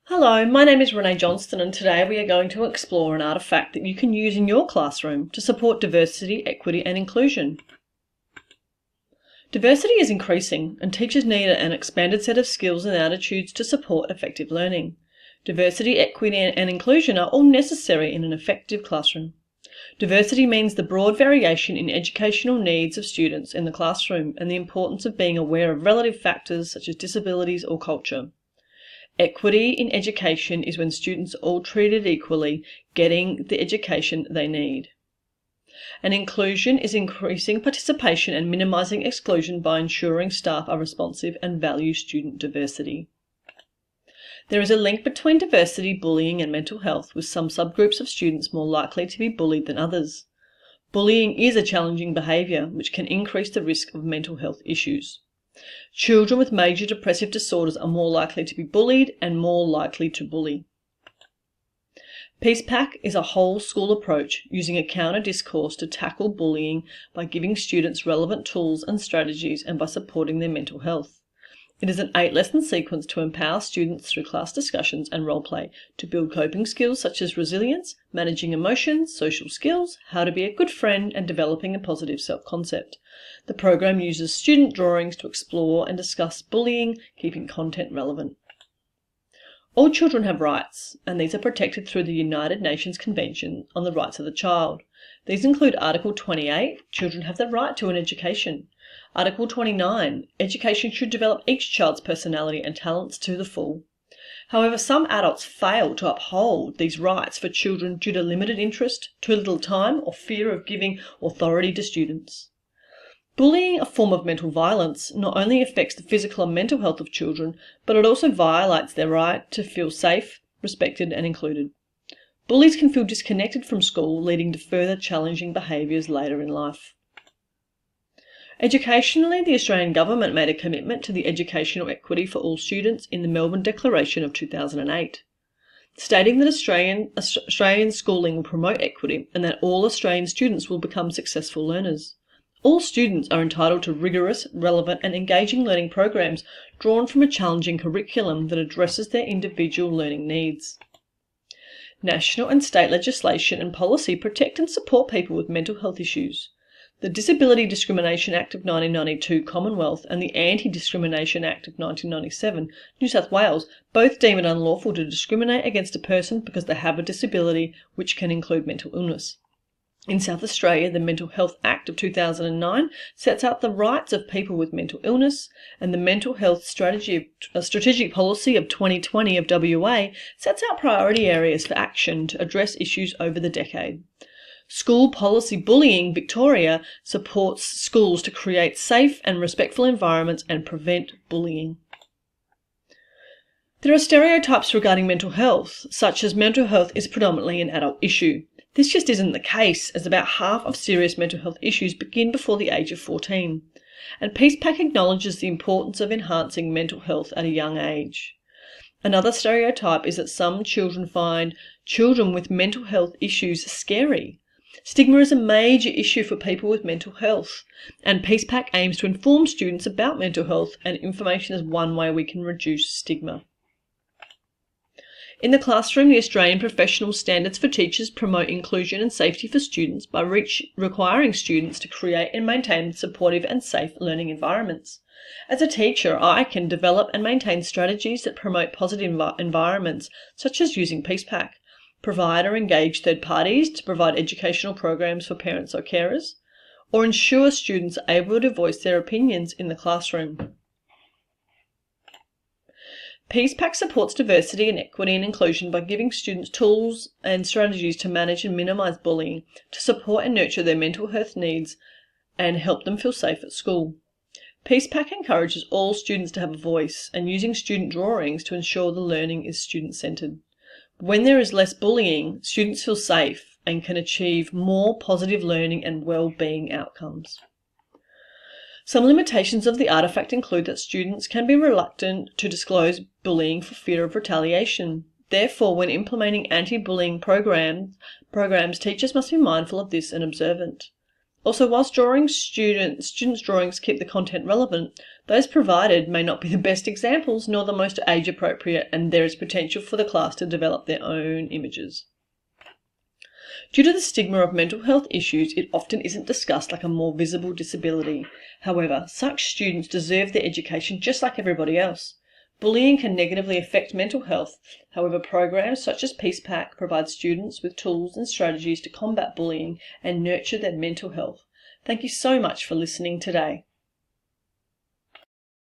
Hello, my name is Renee Johnston and today we are going to explore an artefact that you can use in your classroom to support diversity, equity and inclusion. Diversity is increasing and teachers need an expanded set of skills and attitudes to support effective learning. Diversity, equity and inclusion are all necessary in an effective classroom. Diversity means the broad variation in educational needs of students in the classroom and the importance of being aware of relative factors such as disabilities or culture. Equity in education is when students are all treated equally, getting the education they need. And inclusion is increasing participation and minimising exclusion by ensuring staff are responsive and value student diversity. There is a link between diversity, bullying and mental health, with some subgroups of students more likely to be bullied than others. Bullying is a challenging behaviour which can increase the risk of mental health issues. Children with major depressive disorders are more likely to be bullied and more likely to bully. P.E.A.C.E is a whole school approach using a counter discourse to tackle bullying by giving students relevant tools and strategies and by supporting their mental health. It is an 8-lesson sequence to empower students through class discussions and role play to build coping skills such as resilience, managing emotions, social skills, how to be a good friend and developing a positive self-concept. The program uses student drawings to explore and discuss bullying, keeping content relevant. All children have rights, and these are protected through the United Nations Convention on the Rights of the Child. These include Article 28, children have the right to an education. Article 29, education should develop each child's personality and talents to the full. However, some adults fail to uphold these rights for children due to limited interest, too little time, or fear of giving authority to students. Bullying, a form of mental violence, not only affects the physical and mental health of children, but it also violates their right to feel safe, respected and included. Bullies can feel disconnected from school, leading to further challenging behaviours later in life. Educationally, the Australian Government made a commitment to the educational equity for all students in the Melbourne Declaration of 2008, stating that Australian schooling will promote equity and that all Australian students will become successful learners. All students are entitled to rigorous, relevant and engaging learning programs drawn from a challenging curriculum that addresses their individual learning needs. National and state legislation and policy protect and support people with mental health issues. The Disability Discrimination Act of 1992, Commonwealth, and the Anti-Discrimination Act of 1997, New South Wales, both deem it unlawful to discriminate against a person because they have a disability, which can include mental illness. In South Australia, the Mental Health Act of 2009 sets out the rights of people with mental illness, and the Mental Health Strategic Policy of 2020 of WA sets out priority areas for action to address issues over the decade. School Policy Bullying Victoria supports schools to create safe and respectful environments and prevent bullying. There are stereotypes regarding mental health, such as mental health is predominantly an adult issue. This just isn't the case, as about half of serious mental health issues begin before the age of 14. And P.E.A.C.E acknowledges the importance of enhancing mental health at a young age. Another stereotype is that some children find children with mental health issues scary. Stigma is a major issue for people with mental health, and P.E.A.C.E aims to inform students about mental health, and information is one way we can reduce stigma. In the classroom, the Australian Professional Standards for Teachers promote inclusion and safety for students by requiring students to create and maintain supportive and safe learning environments. As a teacher, I can develop and maintain strategies that promote positive environments, such as using P.E.A.C.E, provide or engage third parties to provide educational programs for parents or carers, or ensure students are able to voice their opinions in the classroom. P.E.A.C.E supports diversity and equity and inclusion by giving students tools and strategies to manage and minimise bullying, to support and nurture their mental health needs and help them feel safe at school. P.E.A.C.E encourages all students to have a voice and using student drawings to ensure the learning is student-centred. When there is less bullying, students feel safe and can achieve more positive learning and well-being outcomes. Some limitations of the artefact include that students can be reluctant to disclose bullying for fear of retaliation. Therefore, when implementing anti-bullying programs, teachers must be mindful of this and observant. Also, whilst students' drawings keep the content relevant, Those provided may not be the best examples nor the most age appropriate, and there is potential for the class to develop their own images. Due to the stigma of mental health issues, it often isn't discussed like a more visible disability. However, such students deserve their education just like everybody else. Bullying can negatively affect mental health. However, programs such as P.E.A.C.E provide students with tools and strategies to combat bullying and nurture their mental health. Thank you so much for listening today.